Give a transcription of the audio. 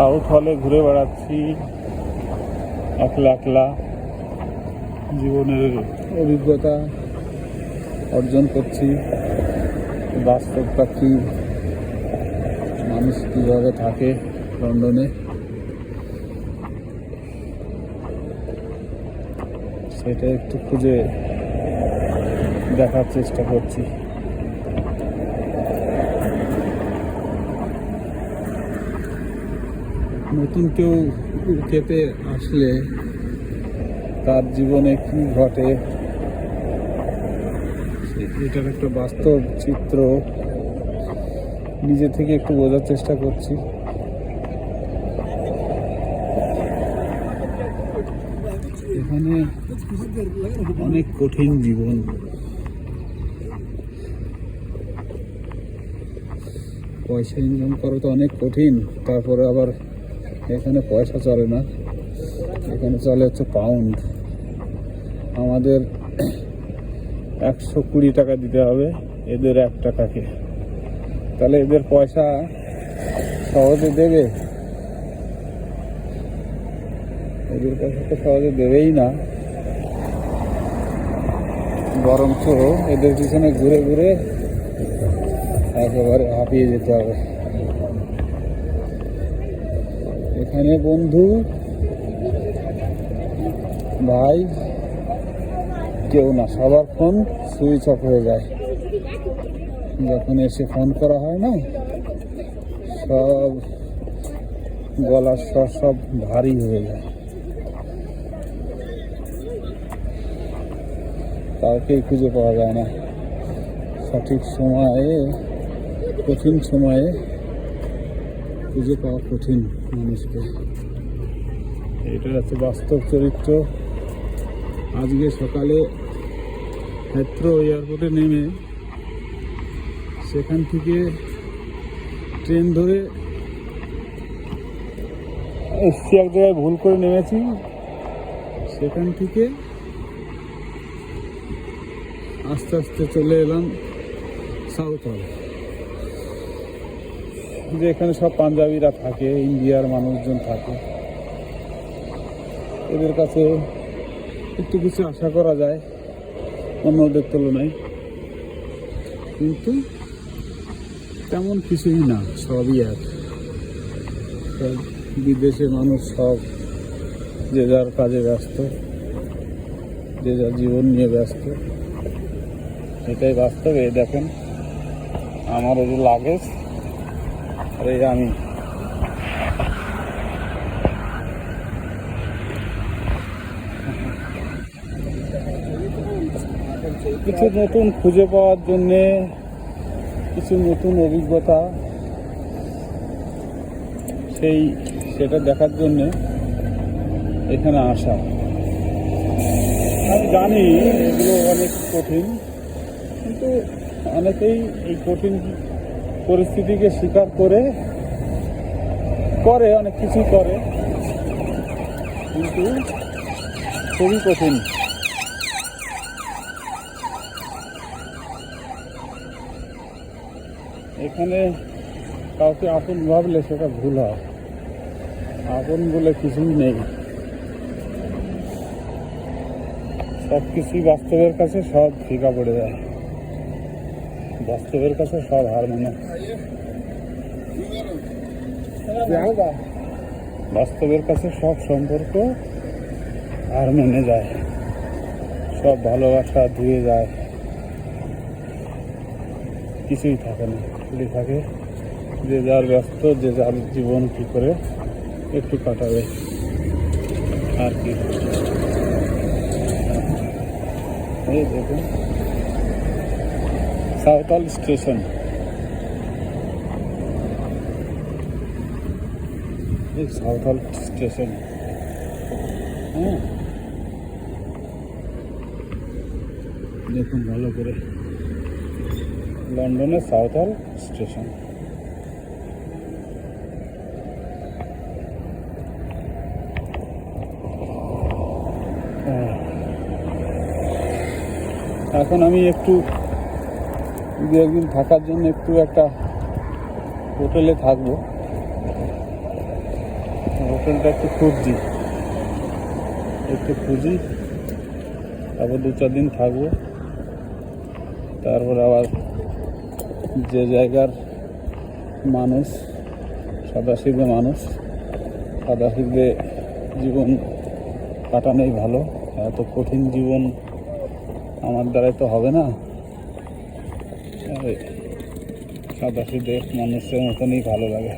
South হলে ঘুরে বেড়াচ্ছি একলা একলা, জীবনের অভিজ্ঞতা অর্জন করছি। বাস্তবটা কি, মানুষ কীভাবে থাকে লন্ডনে সেটা একটু খুঁজে দেখার চেষ্টা করছি। নতুন কেউ ইউকেতে আসলে তার জীবনে কি ঘটে এটার একটা বাস্তব চিত্র নিজে থেকে একটু বোঝার চেষ্টা করছি। এখানে অনেক কঠিন জীবন, পয়সা ইনকাম করা তো অনেক কঠিন। তারপরে আবার এখানে পয়সা চলে না, এখানে চলে হচ্ছে পাউন্ড। আমাদের 120 টাকা দিতে হবে এদের 1 টাকাকে, তাহলে এদের পয়সা সহজে দেবে? এদের পয়সা তো সহজে দেবেই না, বরঞ্চ এদের পিছনে ঘুরে ঘুরে একেবারে হাঁপিয়ে যেতে হবে। এখানে বন্ধু ভাই কেউ না, সবার ফোন সুইচ অফ হয়ে যায়। যখন এসে ফোন করা হয় না, সব গলার স্বর সব ভারী হয়ে যায়, কাউকেই খুঁজে পাওয়া যায় না সঠিক সময়ে। কঠিন সময়ে খুঁজে পাওয়া কঠিন মানুষকে। এটা হচ্ছে বাস্তব চরিত্র। আজকে সকালে হেথ্রো এয়ারপোর্টে নেমে সেখান থেকে ট্রেন ধরে এসছি, এক জায়গায় ভুল করে নেমেছি। সেখান থেকে আস্তে আস্তে চলে এলাম সাউথ হল, যে এখানে সব পাঞ্জাবিরা থাকে, ইন্ডিয়ার মানুষজন থাকে। এদের কাছে একটু কিছু আশা করা যায় অন্যদের তুলনায়, কিন্তু তেমন কিছুই না, সবই এক। বিদেশে মানুষ সব যে যার কাজে ব্যস্ত, যে যার জীবন নিয়ে ব্যস্ত, এটাই বাস্তব। এই দেখেন আমার এই যে লাগেজ, আর এই আমি। কিছু নতুন খুঁজে পাওয়ার জন্যে, কিছু নতুন অভিজ্ঞতা সেটা দেখার জন্যে এখানে আসা। আমি জানি এগুলো অনেক কঠিন, কিন্তু অনেকেই এই কঠিন পরিস্থিতিকে স্বীকার করে অনেক কিছু করে, কিন্তু খুবই কঠিন। এখানে কাউকে আপন ভাবলে সেটা ভুল হয়। আপন বলে কিছুই নেই, সব কিছুই বাস্তবের কাছে সব ফিকা পড়ে যায়। বাস্তবের কাছে সব হার মানে, বাস্তবের কাছে সব সম্পর্ক হার মেনে যায়, সব ভালোবাসা ধুয়ে যায়, কিছুই থাকে না। খালি থাকে যে যার ব্যস্ত, যে যার জীবন কী করে একটু কাটাবে আর কি। এই দেখুন সাউথ হল স্টেশন, এই সাউথ হল স্টেশন। হ্যাঁ দেখুন ভালো করে, লন্ডনের সাউথ হল স্টেশন। এখন আমি একটু 2 একদিন থাকার জন্য একটু একটা হোটেলে থাকবো। হোটেলটা একটু খুঁজছি, তারপর 2-4 দিন থাকবো। তারপর আবার যে জায়গার মানুষ সাদাসিধে জীবন কাটানোই ভালো। এত কঠিন জীবন আমার দ্বারাই তো হবে না। সাদাসিধে মানুষের মতনই ভালো লাগে।